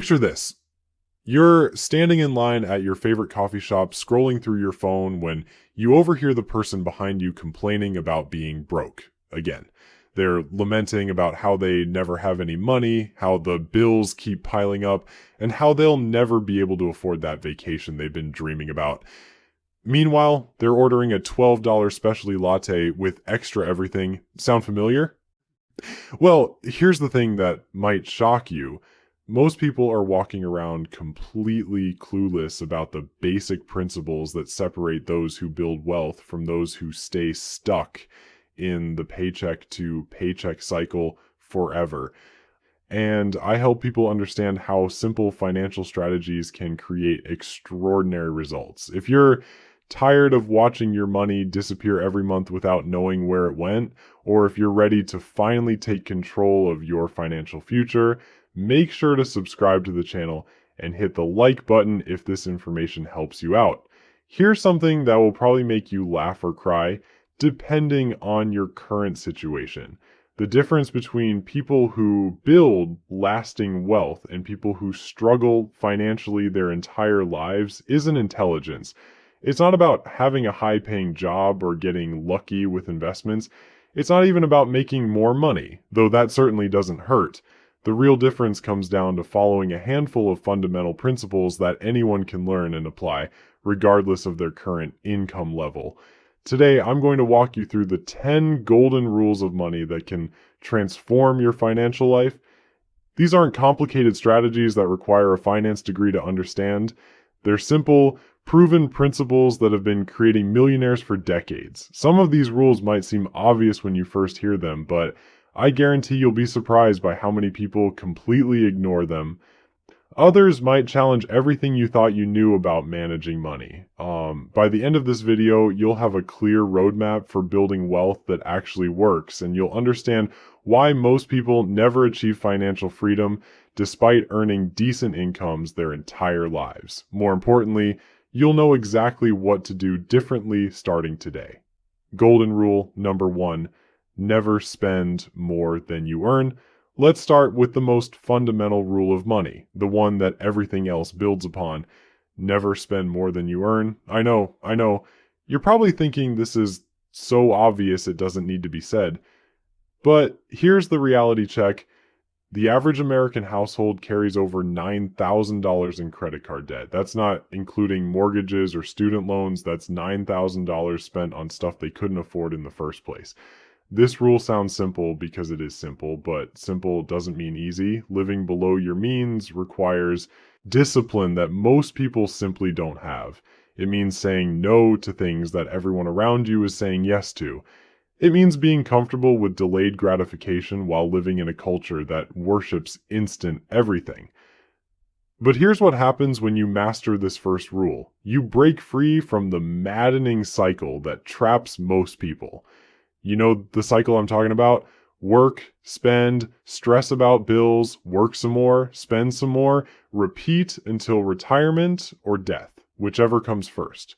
Picture this. You're standing in line at your favorite coffee shop, scrolling through your phone when you overhear the person behind you complaining about being broke again. They're lamenting about how they never have any money, how the bills keep piling up, and how they'll never be able to afford that vacation they've been dreaming about. Meanwhile, they're ordering a $12 specialty latte with extra everything. Sound familiar? Well, here's the thing that might shock you. Most people are walking around completely clueless about the basic principles that separate those who build wealth from those who stay stuck in the paycheck to paycheck cycle forever. And I help people understand how simple financial strategies can create extraordinary results. If you're tired of watching your money disappear every month without knowing where it went, or if you're ready to finally take control of your financial future, make sure to subscribe to the channel and hit the like button if this information helps you out. Here's something that will probably make you laugh or cry, depending on your current situation. The difference between people who build lasting wealth and people who struggle financially their entire lives isn't intelligence. It's not about having a high-paying job or getting lucky with investments. It's not even about making more money, though that certainly doesn't hurt. The real difference comes down to following a handful of fundamental principles that anyone can learn and apply, regardless of their current income level. Today, I'm going to walk you through the 10 golden rules of money that can transform your financial life. These aren't complicated strategies that require a finance degree to understand. They're simple, proven principles that have been creating millionaires for decades. Some of these rules might seem obvious when you first hear them, but I guarantee you'll be surprised by how many people completely ignore them. Others might challenge everything you thought you knew about managing money. By the end of this video, you'll have a clear roadmap for building wealth that actually works, and you'll understand why most people never achieve financial freedom despite earning decent incomes their entire lives. More importantly, you'll know exactly what to do differently starting today. Golden rule number 1, never spend more than you earn. Let's start with the most fundamental rule of money, the one that everything else builds upon. Never spend more than you earn. I know. You're probably thinking this is so obvious it doesn't need to be said. But here's the reality check. The average American household carries over $9,000 in credit card debt. That's not including mortgages or student loans. That's $9,000 spent on stuff they couldn't afford in the first place. This rule sounds simple because it is simple, but simple doesn't mean easy. Living below your means requires discipline that most people simply don't have. It means saying no to things that everyone around you is saying yes to. It means being comfortable with delayed gratification while living in a culture that worships instant everything. But here's what happens when you master this first rule. You break free from the maddening cycle that traps most people. You know the cycle I'm talking about? Work, spend, stress about bills, work some more, spend some more, repeat until retirement or death, whichever comes first.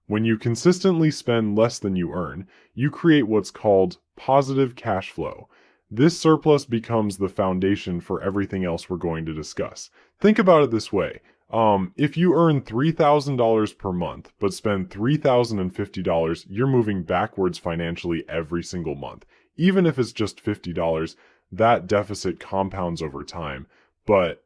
When you consistently spend less than you earn, you create what's called positive cash flow. This surplus becomes the foundation for everything else we're going to discuss. Think about it this way. If you earn $3,000 per month, but spend $3,050, you're moving backwards financially every single month. Even if it's just $50, that deficit compounds over time. But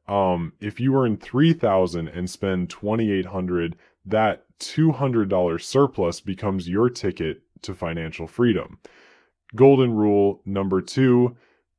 if you earn $3,000 and spend $2,800, that $200 surplus becomes your ticket to financial freedom. Golden rule number 2,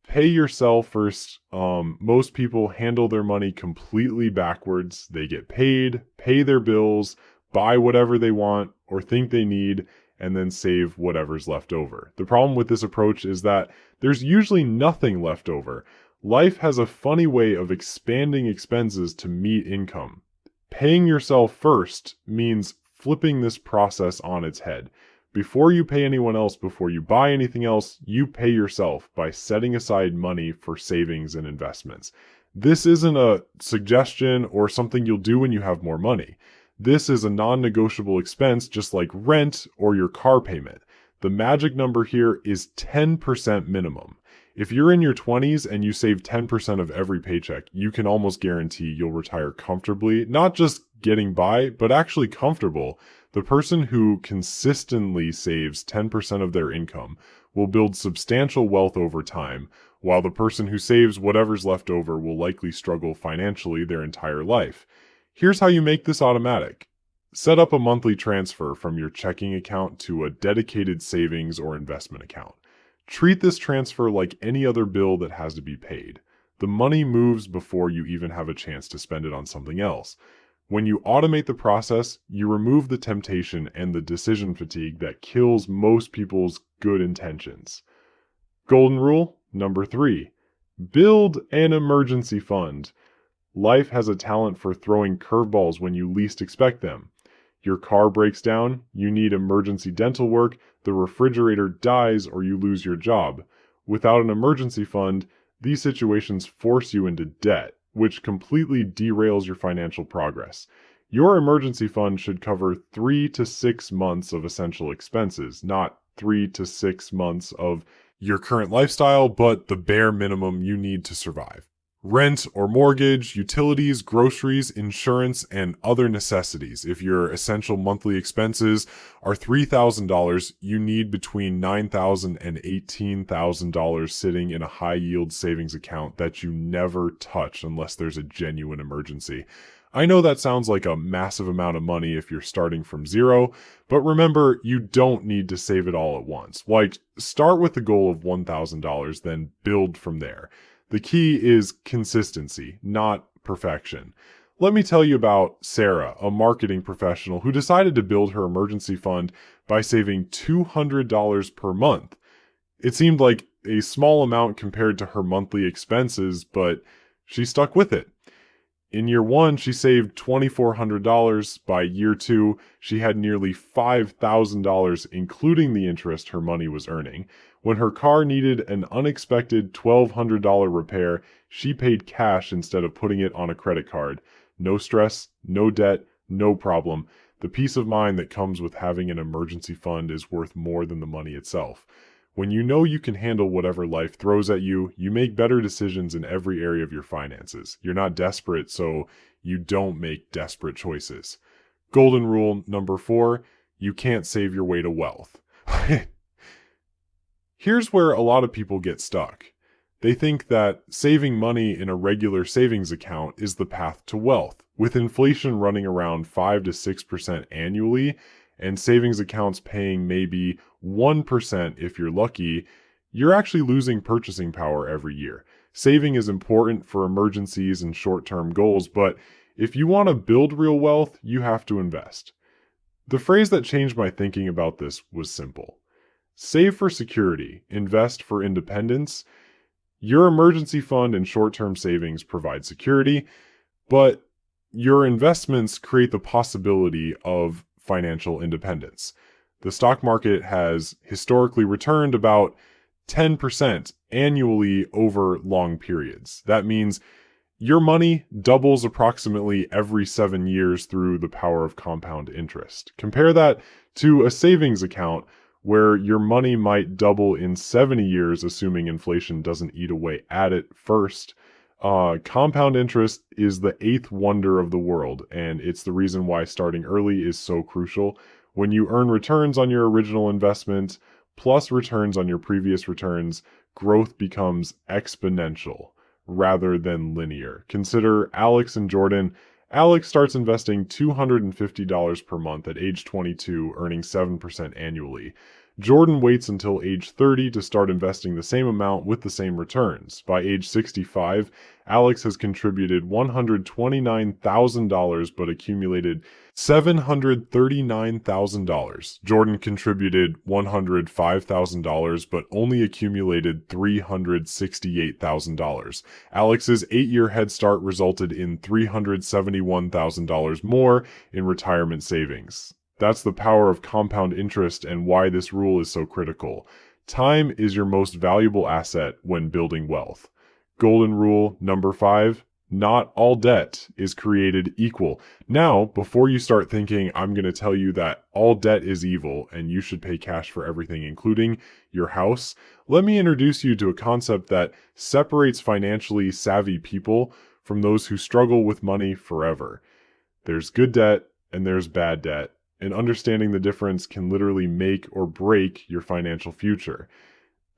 pay yourself first. Most people handle their money completely backwards. They get paid, pay their bills, buy whatever they want or think they need, and then save whatever's left over. The problem with this approach is that there's usually nothing left over. Life has a funny way of expanding expenses to meet income. Paying yourself first means flipping this process on its head. Before you pay anyone else, before you buy anything else, you pay yourself by setting aside money for savings and investments. This isn't a suggestion or something you'll do when you have more money. This is a non-negotiable expense just like rent or your car payment. The magic number here is 10% minimum. If you're in your 20s and you save 10% of every paycheck, you can almost guarantee you'll retire comfortably, not just getting by, but actually comfortable. The person who consistently saves 10% of their income will build substantial wealth over time, while the person who saves whatever's left over will likely struggle financially their entire life. Here's how you make this automatic. Set up a monthly transfer from your checking account to a dedicated savings or investment account. Treat this transfer like any other bill that has to be paid. The money moves before you even have a chance to spend it on something else. When you automate the process, you remove the temptation and the decision fatigue that kills most people's good intentions. Golden rule number 3. Build an emergency fund. Life has a talent for throwing curveballs when you least expect them. Your car breaks down, you need emergency dental work, the refrigerator dies, or you lose your job. Without an emergency fund, these situations force you into debt, which completely derails your financial progress. Your emergency fund should cover 3 to 6 months of essential expenses, not 3 to 6 months of your current lifestyle, but the bare minimum you need to survive. Rent or mortgage, utilities, groceries, insurance, and other necessities. If your essential monthly expenses are $3,000, you need between $9,000 and $18,000 sitting in a high-yield savings account that you never touch unless there's a genuine emergency. I know that sounds like a massive amount of money if you're starting from zero, but remember, you don't need to save it all at once. Like, start with the goal of $1,000, then build from there. The key is consistency, not perfection. Let me tell you about Sarah, a marketing professional who decided to build her emergency fund by saving $200 per month. It seemed like a small amount compared to her monthly expenses, but she stuck with it. In year 1, she saved $2,400. By year 2, she had nearly $5,000, including the interest her money was earning. When her car needed an unexpected $1,200 repair, she paid cash instead of putting it on a credit card. No stress, no debt, no problem. The peace of mind that comes with having an emergency fund is worth more than the money itself. When you know you can handle whatever life throws at you, you make better decisions in every area of your finances. You're not desperate, so you don't make desperate choices. Golden rule number 4, you can't save your way to wealth. Here's where a lot of people get stuck. They think that saving money in a regular savings account is the path to wealth. With inflation running around 5 to 6% annually, and savings accounts paying maybe 1% if you're lucky, you're actually losing purchasing power every year. Saving is important for emergencies and short-term goals, but if you want to build real wealth, you have to invest. The phrase that changed my thinking about this was simple. Save for security, invest for independence. Your emergency fund and short-term savings provide security, but your investments create the possibility of financial independence. The stock market has historically returned about 10% annually over long periods. That means your money doubles approximately every 7 years through the power of compound interest. Compare that to a savings account where your money might double in 70 years, assuming inflation doesn't eat away at it first. Compound interest is the 8th wonder of the world, and it's the reason why starting early is so crucial. When you earn returns on your original investment, plus returns on your previous returns, growth becomes exponential rather than linear. Consider Alex and Jordan. Alex starts investing $250 per month at age 22, earning 7% annually. Jordan waits until age 30 to start investing the same amount with the same returns. By age 65, Alex has contributed $129,000 but accumulated $739,000. Jordan contributed $105,000 but only accumulated $368,000. Alex's 8-year head start resulted in $371,000 more in retirement savings. That's the power of compound interest and why this rule is so critical. Time is your most valuable asset when building wealth. Golden rule number 5, Not all debt is created equal. Now, before you start thinking, I'm going to tell you that all debt is evil and you should pay cash for everything, including your house, let me introduce you to a concept that separates financially savvy people from those who struggle with money forever. There's good debt and there's bad debt, and understanding the difference can literally make or break your financial future.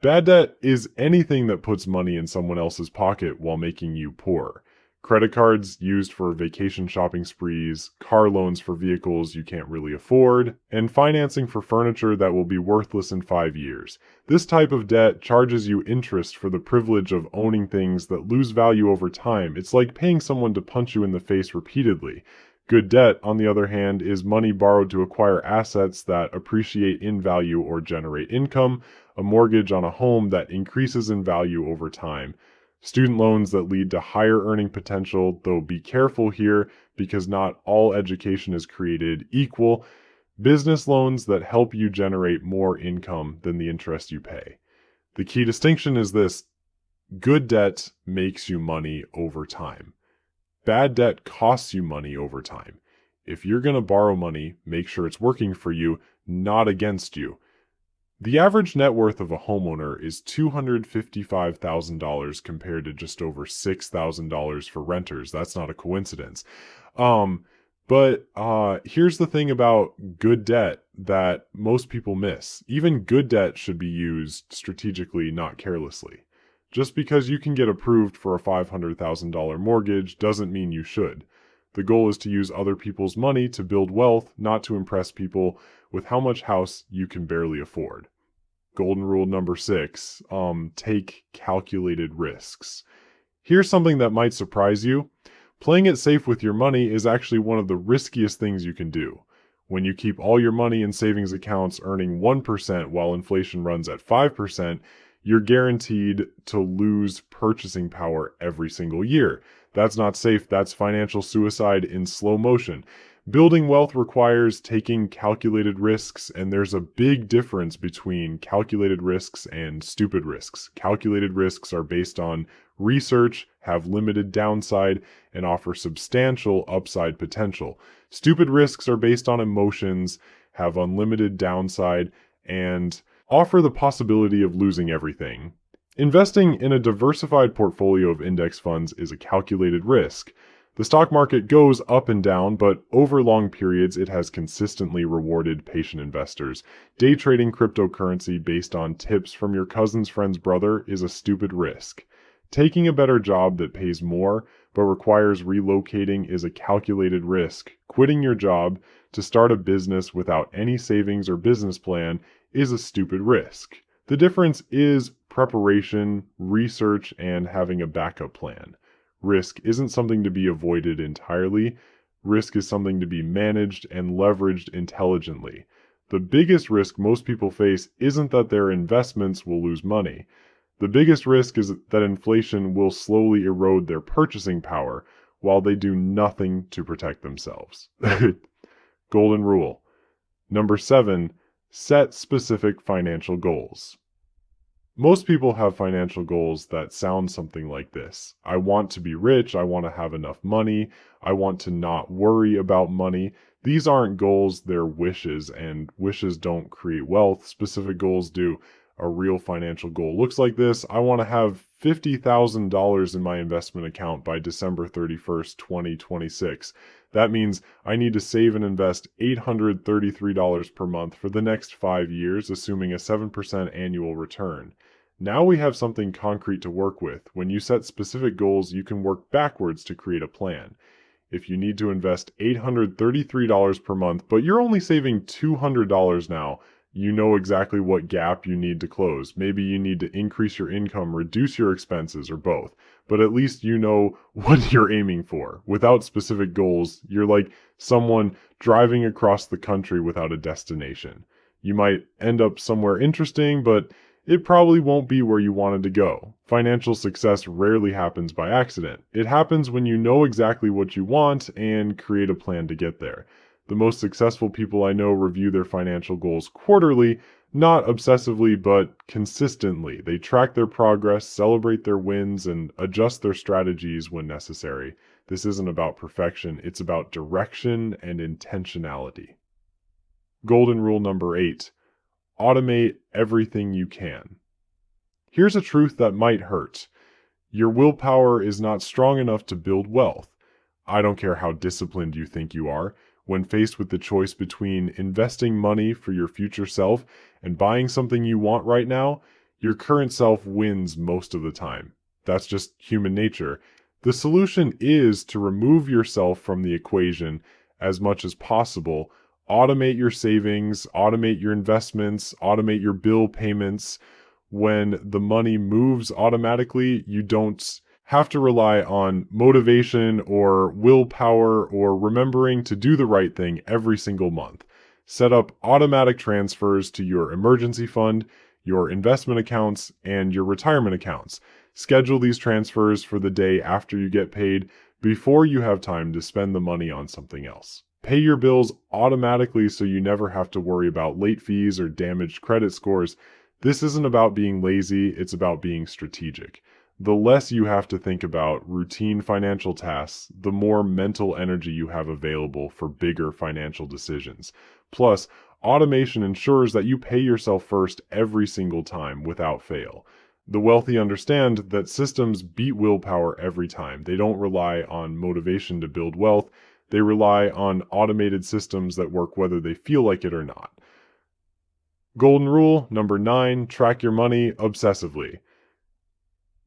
Bad debt is anything that puts money in someone else's pocket while making you poor. Credit cards used for vacation shopping sprees, car loans for vehicles you can't really afford, and financing for furniture that will be worthless in 5 years. This type of debt charges you interest for the privilege of owning things that lose value over time. It's like paying someone to punch you in the face repeatedly. Good debt, on the other hand, is money borrowed to acquire assets that appreciate in value or generate income, a mortgage on a home that increases in value over time. Student loans that lead to higher earning potential, though be careful here because not all education is created equal. Business loans that help you generate more income than the interest you pay. The key distinction is this: good debt makes you money over time. Bad debt costs you money over time. If you're going to borrow money, make sure it's working for you, not against you. The average net worth of a homeowner is $255,000 compared to just over $6,000 for renters. That's not a coincidence. But here's the thing about good debt that most people miss. Even good debt should be used strategically, not carelessly. Just because you can get approved for a $500,000 mortgage doesn't mean you should. The goal is to use other people's money to build wealth, not to impress people with how much house you can barely afford. Golden rule number 6, take calculated risks. Here's something that might surprise you. Playing it safe with your money is actually one of the riskiest things you can do. When you keep all your money in savings accounts earning 1% while inflation runs at 5%, you're guaranteed to lose purchasing power every single year. That's not safe. That's financial suicide in slow motion. Building wealth requires taking calculated risks, and there's a big difference between calculated risks and stupid risks. Calculated risks are based on research, have limited downside, and offer substantial upside potential. Stupid risks are based on emotions, have unlimited downside, and offer the possibility of losing everything. Investing in a diversified portfolio of index funds is a calculated risk. The stock market goes up and down, but over long periods it has consistently rewarded patient investors. Day trading cryptocurrency based on tips from your cousin's friend's brother is a stupid risk. Taking a better job that pays more but requires relocating is a calculated risk. Quitting your job to start a business without any savings or business plan is a stupid risk. The difference is preparation, research, and having a backup plan. Risk isn't something to be avoided entirely. Risk is something to be managed and leveraged intelligently. The biggest risk most people face isn't that their investments will lose money. The biggest risk is that inflation will slowly erode their purchasing power while they do nothing to protect themselves. Golden rule. Number 7, set specific financial goals. Most people have financial goals that sound something like this. I want to be rich. I want to have enough money. I want to not worry about money. These aren't goals, they're wishes, and wishes don't create wealth. Specific goals do. A real financial goal looks like this. I want to have $50,000 in my investment account by December 31st, 2026. That means I need to save and invest $833 per month for the next 5 years, assuming a 7% annual return. Now we have something concrete to work with. When you set specific goals, you can work backwards to create a plan. If you need to invest $833 per month, but you're only saving $200 now, you know exactly what gap you need to close. Maybe you need to increase your income, reduce your expenses, or both. But at least you know what you're aiming for. Without specific goals, you're like someone driving across the country without a destination. You might end up somewhere interesting, but it probably won't be where you wanted to go. Financial success rarely happens by accident. It happens when you know exactly what you want and create a plan to get there. The most successful people I know review their financial goals quarterly, Not obsessively, but consistently. They track their progress, celebrate their wins, and adjust their strategies when necessary. This isn't about perfection, it's about direction and intentionality. Golden rule number 8: automate everything you can. Here's a truth that might hurt. Your willpower is not strong enough to build wealth. I don't care how disciplined you think you are. When faced with the choice between investing money for your future self and buying something you want right now, your current self wins most of the time. That's just human nature. The solution is to remove yourself from the equation as much as possible. Automate your savings, automate your investments, automate your bill payments. When the money moves automatically, you don't have to rely on motivation or willpower or remembering to do the right thing every single month. Set up automatic transfers to your emergency fund, your investment accounts, and your retirement accounts. Schedule these transfers for the day after you get paid, before you have time to spend the money on something else. Pay your bills automatically so you never have to worry about late fees or damaged credit scores. This isn't about being lazy, it's about being strategic. The less you have to think about routine financial tasks, the more mental energy you have available for bigger financial decisions. Plus, automation ensures that you pay yourself first every single time without fail. The wealthy understand that systems beat willpower every time. They don't rely on motivation to build wealth. They rely on automated systems that work whether they feel like it or not. Golden rule number 9: track your money obsessively.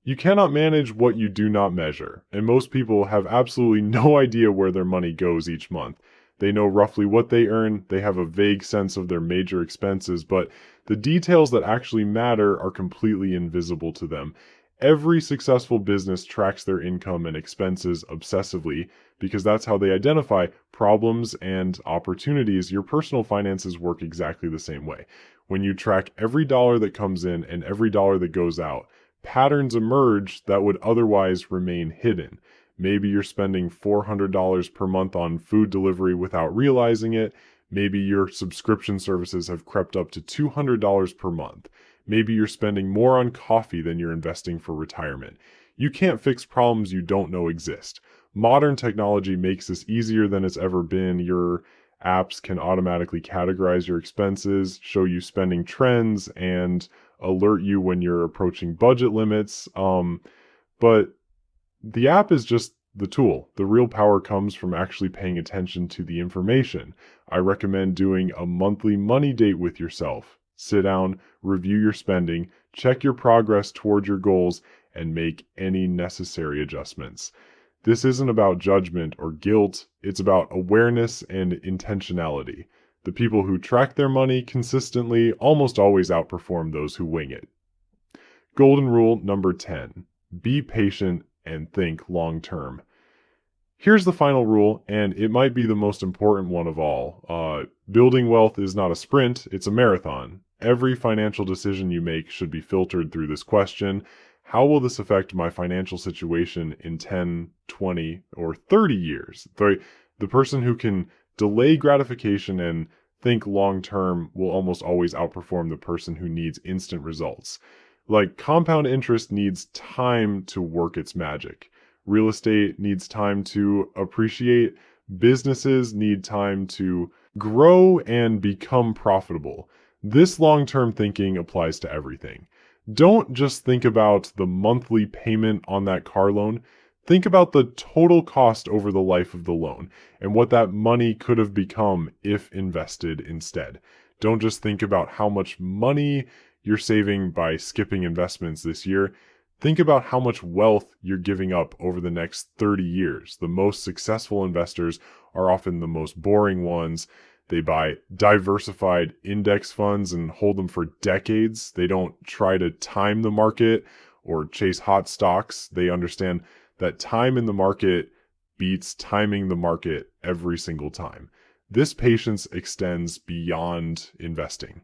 You cannot manage what you do not measure, and most people have absolutely no idea where their money goes each month. They know roughly what they earn, they have a vague sense of their major expenses, but the details that actually matter are completely invisible to them. Every successful business tracks their income and expenses obsessively because that's how they identify problems and opportunities. Your personal finances work exactly the same way. When you track every dollar that comes in and every dollar that goes out, patterns emerge that would otherwise remain hidden. Maybe you're spending $400 per month on food delivery without realizing it. Maybe your subscription services have crept up to $200 per month. Maybe you're spending more on coffee than you're investing for retirement. You can't fix problems you don't know exist. Modern technology makes this easier than it's ever been. Your apps can automatically categorize your expenses, show you spending trends, and alert you when you're approaching budget limits. But the app is just the tool. The real power comes from actually paying attention to the information. I recommend doing a monthly money date with yourself. Sit down, review your spending, check your progress toward your goals, and make any necessary adjustments. This isn't about judgment or guilt, it's about awareness and intentionality. The people who track their money consistently almost always outperform those who wing it. Golden rule number 10: be patient and think long term. Here's the final rule, and it might be the most important one of all. Building wealth is not a sprint, it's a marathon. Every financial decision you make should be filtered through this question: how will this affect my financial situation in 10, 20, or 30 years? The person who can delay gratification and think long term will almost always outperform the person who needs instant results. Like, compound interest needs time to work its magic. Real estate needs time to appreciate. Businesses need time to grow and become profitable. This long-term thinking applies to everything. Don't just think about the monthly payment on that car loan. Think about the total cost over the life of the loan and what that money could have become if invested instead. Don't just think about how much money you're saving by skipping investments this year. Think about how much wealth you're giving up over the next 30 years. The most successful investors are often the most boring ones. They buy diversified index funds and hold them for decades. They don't try to time the market or chase hot stocks. They understand that time in the market beats timing the market every single time. This patience extends beyond investing.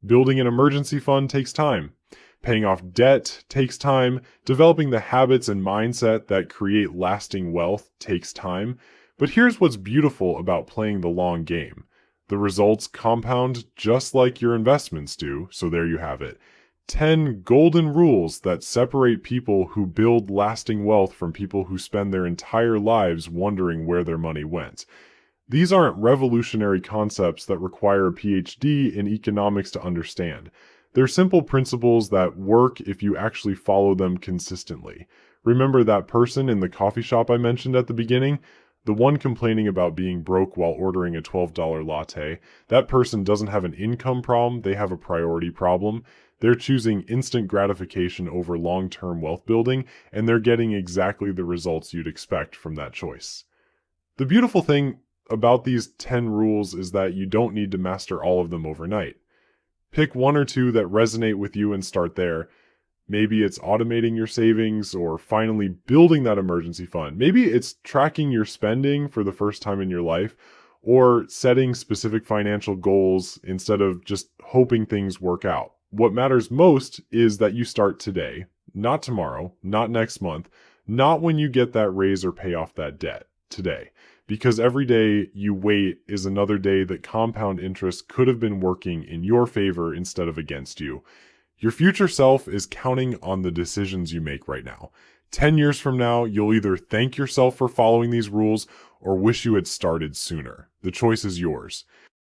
Building an emergency fund takes time. Paying off debt takes time. Developing the habits and mindset that create lasting wealth takes time. But here's what's beautiful about playing the long game. The results compound just like your investments do, so there you have it. 10 golden rules that separate people who build lasting wealth from people who spend their entire lives wondering where their money went. These aren't revolutionary concepts that require a PhD in economics to understand. They're simple principles that work if you actually follow them consistently. Remember that person in the coffee shop I mentioned at the beginning? The one complaining about being broke while ordering a $12 latte. That person doesn't have an income problem, they have a priority problem. They're choosing instant gratification over long-term wealth building, and they're getting exactly the results you'd expect from that choice. The beautiful thing about these 10 rules is that you don't need to master all of them overnight. Pick one or two that resonate with you and start there. Maybe it's automating your savings or finally building that emergency fund. Maybe it's tracking your spending for the first time in your life or setting specific financial goals instead of just hoping things work out. What matters most is that you start today, not tomorrow, not next month, not when you get that raise or pay off that debt, today. Because every day you wait is another day that compound interest could have been working in your favor instead of against you. Your future self is counting on the decisions you make right now. 10 years from now, you'll either thank yourself for following these rules or wish you had started sooner. The choice is yours.